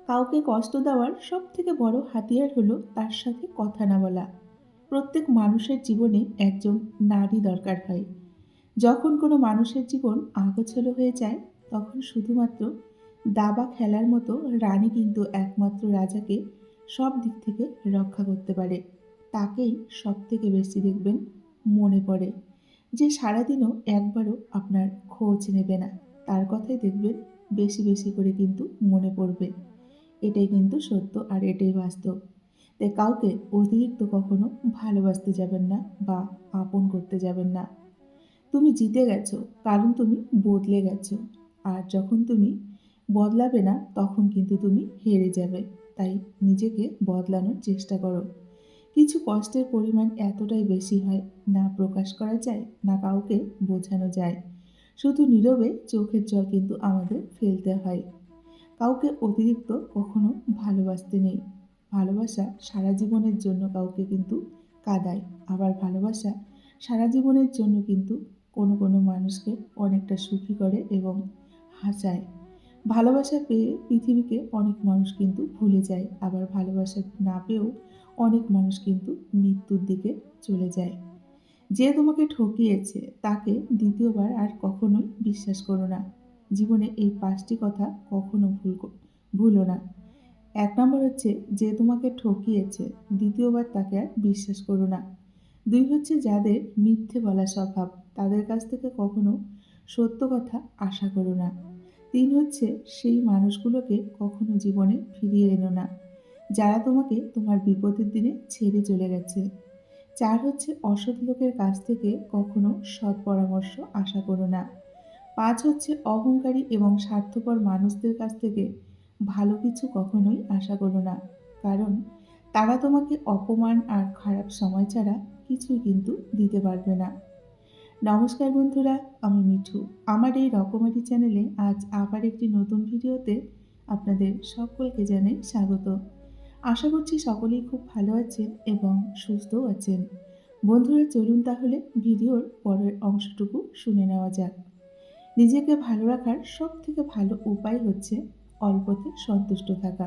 কাউকে কষ্ট দেওয়ার সবথেকে বড় হাতিয়ার হলো তার সাথে কথা না বলা। প্রত্যেক মানুষের জীবনে একজন নারী দরকার হয়। যখন কোনো মানুষের জীবন আগোছালো হয়ে যায়, তখন শুধুমাত্র দাবা খেলার মতো রানী কিন্তু একমাত্র রাজাকে সব দিক থেকে রক্ষা করতে পারে। তাকেই সবথেকে বেশি দেখবেন মনে পড়ে। যে সারাদিনও একবারও আপনার খোঁজ নেবে না, তার কথাই দেখবেন বেশি বেশি করে কিন্তু মনে পড়বে। এটাই কিন্তু সত্য আর এটাই বাস্তব। তাই কাউকে অতিরিক্ত কখনো ভালোবাসতে যাবেন না বা আপন করতে যাবেন না। তুমি জিতে গেছো কারণ তুমি বদলে গেছো। আর যখন তুমি বদলাবে না তখন কিন্তু তুমি হেরে যাবে। তাই নিজেকে বদলানোর চেষ্টা করো। কিছু কষ্টের পরিমাণ এতটাই বেশি হয়, না প্রকাশ করা যায়, না কাউকে বোঝানো যায়। শুধু নীরবে চোখের জল কিন্তু আমাদের ফেলতে হয়। কাউকে অতিরিক্ত কখনো ভালোবাসতে নেই। ভালোবাসা সারা জীবনের জন্য কাউকে কিন্তু কাঁদায়। আবার ভালোবাসা সারা জীবনের জন্য কিন্তু কোনো কোনো মানুষকে অনেকটা সুখী করে এবং হাসায়। ভালোবাসা পেয়ে পৃথিবীকে অনেক মানুষ কিন্তু ভুলে যায়। আবার ভালোবাসা না পেয়েও অনেক মানুষ কিন্তু মৃত্যুর দিকে চলে যায়। যে তোমাকে ঠকিয়েছে তাকে দ্বিতীয়বার আর কখনোই বিশ্বাস করো না। জীবনে এই ৫টি কথা কখনো ভুলো না। ১ নম্বর হচ্ছে যে তোমাকে ঠকিয়েছে, দ্বিতীয়বার তাকে আর বিশ্বাস করো না। ২ হচ্ছে যাদের মিথ্যে বলা স্বভাব, তাদের কাছ থেকে কখনো সত্য কথা আশা করো না। ৩ হচ্ছে সেই মানুষগুলোকে কখনো জীবনে ফিরিয়ে এনো না, যারা তোমাকে তোমার বিপদের দিনে ছেড়ে চলে গেছে। ৪ হচ্ছে অসৎ লোকের কাছ থেকে কখনো সৎ পরামর্শ আশা করো না। ৫ হচ্ছে অহংকারী এবং স্বার্থপর মানুষদের কাছ থেকে ভালো কিছু কখনোই আশা করো না। কারণ তারা তোমাকে অপমান আর খারাপ সময় ছাড়া কিছুই কিন্তু দিতে পারবে না। নমস্কার বন্ধুরা, আমি মিঠু। আমার এই রকমারি চ্যানেলে আজ আবার একটি নতুন ভিডিওতে আপনাদের সকলকে জানাই স্বাগত। আশা করছি সকলেই খুব ভালো আছেন এবং সুস্থও আছেন। বন্ধুরা, চলুন তাহলে ভিডিওর পরের অংশটুকু শুনে নেওয়া যাক। নিজেকে ভালো রাখার সবথেকে ভালো উপায় হচ্ছে অল্পতে সন্তুষ্ট থাকা।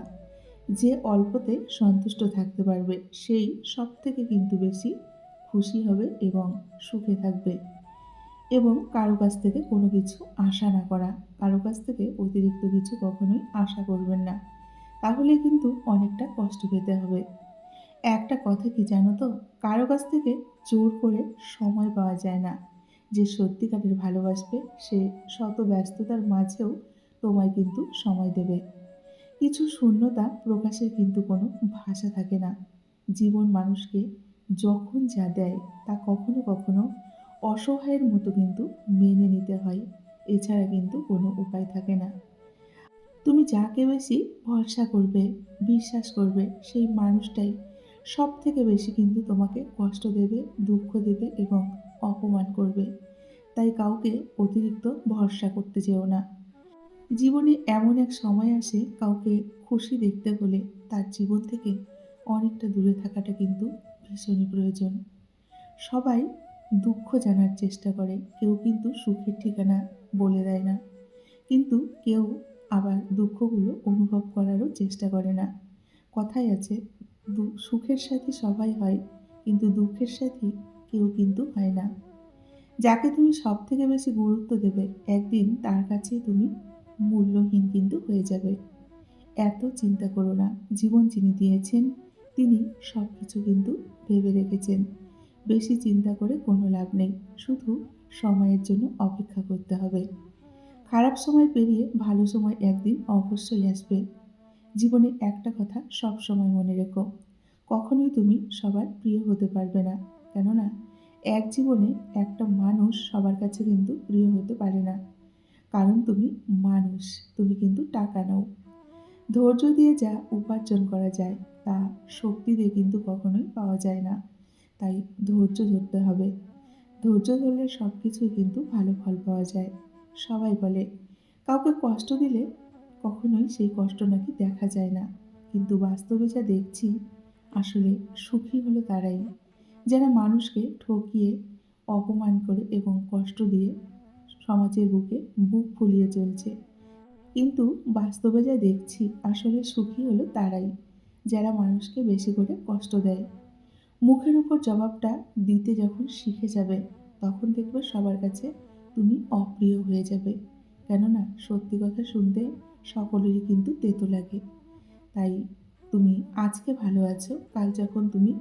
যে অল্পতে সন্তুষ্ট থাকতে পারবে সেই সবথেকে কিন্তু বেশি খুশি হবে এবং সুখে থাকবে। এবং কারো কাছ থেকে কোনো কিছু আশা না করা। কারো কাছ থেকে অতিরিক্ত কিছু কখনোই আশা করবেন না। তাহলে কিন্তু অনেকটা কষ্ট পেতে হবে। একটা কথা কি জানো তো? কারো কাছ থেকে জোর করে সময় পাওয়া যায় না। যে সত্যিকারের ভালোবাসবে সে শত ব্যস্ততার মাঝেও তোমায় কিন্তু সময় দেবে। কিছু শূন্যতা প্রকাশের কিন্তু কোনো ভাষা থাকে না। জীবন মানুষকে যখন যা দেয় তা কখনো কখনো অসহায়ের মতো কিন্তু মেনে নিতে হয়। এছাড়া কিন্তু কোনো উপায় থাকে না। তুমি যাকে বেশি ভরসা করবে, বিশ্বাস করবে, সেই মানুষটাই সবথেকে বেশি কিন্তু তোমাকে কষ্ট দেবে, দুঃখ দেবে এবং অপমান করবে। তাই কাউকে অতিরিক্ত ভরসা করতে যেও না। জীবনে এমন এক সময় আসে কাউকে খুশি দেখতে হলে তার জীবন থেকে অনেকটা দূরে থাকাটা কিন্তু ভীষণই প্রয়োজন। সবাই দুঃখ জানার চেষ্টা করে, কেউ কিন্তু সুখের ঠিকানা বলে দেয় না। কিন্তু কেউ আবার দুঃখগুলো অনুভব করারও চেষ্টা করে না। কথায় আছে, সুখের সাথী সবাই হয়, কিন্তু দুঃখের সাথী কেউ কিন্তু হয় না। যাকে তুমি সবথেকে বেশি গুরুত্ব দেবে, একদিন তার কাছেই তুমি মূল্যহীন কিন্তু হয়ে যাবে। এত চিন্তা করো না। জীবন যিনি দিয়েছেন তিনি সবকিছু কিন্তু ভেবে রেখেছেন। বেশি চিন্তা করে কোনো লাভ নেই। শুধু সময়ের জন্য অপেক্ষা করতে হবে। খারাপ সময় পেরিয়ে ভালো সময় একদিন অবশ্যই আসবে। জীবনে একটা কথা সবসময় মনে রেখো, কখনোই তুমি সবার প্রিয় হতে পারবে না। কেননা এক জীবনে একটা মানুষ সবার কাছে কিন্তু প্রিয় হতে পারে না। কারণ তুমি মানুষ, তুমি কিন্তু টাকা নও। ধৈর্য দিয়ে যা উপার্জন করা যায় তা শক্তি দিয়ে কিন্তু কখনোই পাওয়া যায় না। তাই ধৈর্য ধরতে হবে। ধৈর্য ধরলে সব কিছুই কিন্তু ভালো ফল পাওয়া যায়। সবাই বলে কাউকে কষ্ট দিলে কখনোই সেই কষ্ট নাকি দেখা যায় না। কিন্তু বাস্তবে যা দেখছি, আসলে সুখী হলো তারাই যারা মানুষকে ঠকিয়ে, অপমান করে এবং কষ্ট দিয়ে সমাজের বুকে বুক ফুলিয়ে চলছে। কিন্তু বাস্তবে যা দেখছি আসলে সুখী হলো তারাই যারা মানুষকে বেশি করে কষ্ট দেয়। মুখের উপর জবাবটা দিতে যখন শিখে যাবে তখন দেখবে সবার কাছে তুমি অপ্রিয় হয়ে যাবে। কেননা সত্যি কথা শুনতে সকলেরই কিন্তু তেতো লাগে। তাই তুমি আজকে ভালো আছো, কাল যখন তুমি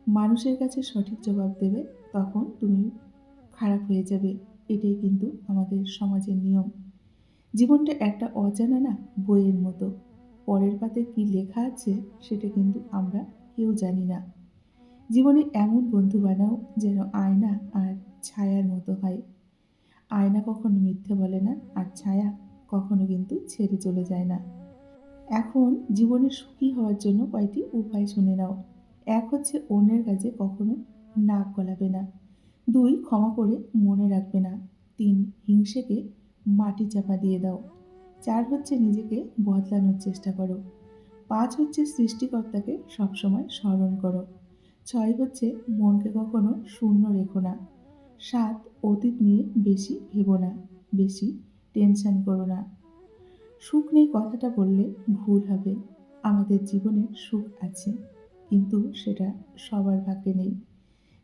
মানুষের কাছে সঠিক জবাব দেবে তখন তুমি খারাপ হয়ে যাবে। এটাই কিন্তু আমাদের সমাজের নিয়ম। জীবনটা একটা অজানা না বইয়ের মতো। পরের পাতে কি লেখা আছে সেটা কিন্তু আমরা কেউ জানি না। জীবনে এমন বন্ধু বানাও যেন আয়না আর ছায়ার মতো হয়। আয়না কখনো মিথ্যে বলে না আর ছায়া কখনো কিন্তু ছেড়ে চলে যায় না। এখন জীবনে সুখী হওয়ার জন্য কয়েকটি উপায় শুনে নাও। ১ হচ্ছে অন্যের কাছে কখনো নাক গলাবে না। ২ ক্ষমা করে মনে রাখবে না। ৩ হিংসেকে মাটি চাপা দিয়ে দাও। ৪ হচ্ছে নিজেকে বদলানোর চেষ্টা করো। ৫ হচ্ছে সৃষ্টিকর্তাকে সবসময় স্মরণ করো। ৬ হচ্ছে মনকে কখনো শূন্য রেখো না। ৭ অতীত নিয়ে বেশি ভেবো না, বেশি টেনশন করো না। সুখ নেই কথাটা বললে ভুল হবে। আমাদের জীবনে সুখ আছে, কিন্তু সেটা সবার ভাগ্যে নেই।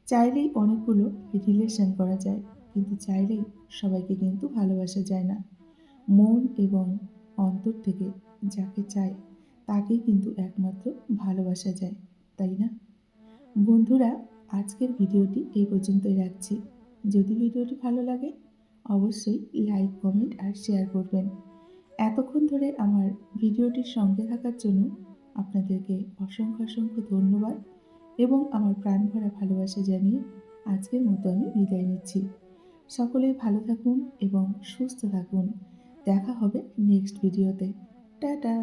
চাইলেই অনেকগুলো রিলেশন করা যায়, কিন্তু চাইলেই সবাইকে কিন্তু ভালোবাসা যায় না। মন এবং অন্তর থেকে যাকে চায় তাকেই কিন্তু একমাত্র ভালোবাসা যায়, তাই না? বন্ধুরা, আজকের ভিডিওটি এই পর্যন্তই রাখছি। যদি ভিডিওটি ভালো লাগে অবশ্যই লাইক, কমেন্ট আর শেয়ার করবেন। এতক্ষণ ধরে আমার ভিডিওটির সঙ্গে থাকার জন্য আপনাদেরকে অসংখ্য অসংখ্য ধন্যবাদ এবং আমার প্রাণভরা ভালোবাসা জানিয়ে আজকের মতো আমি বিদায় নিচ্ছি। সকলেই ভালো থাকুন এবং সুস্থ থাকুন। দেখা হবে নেক্সট ভিডিওতে। টাটা।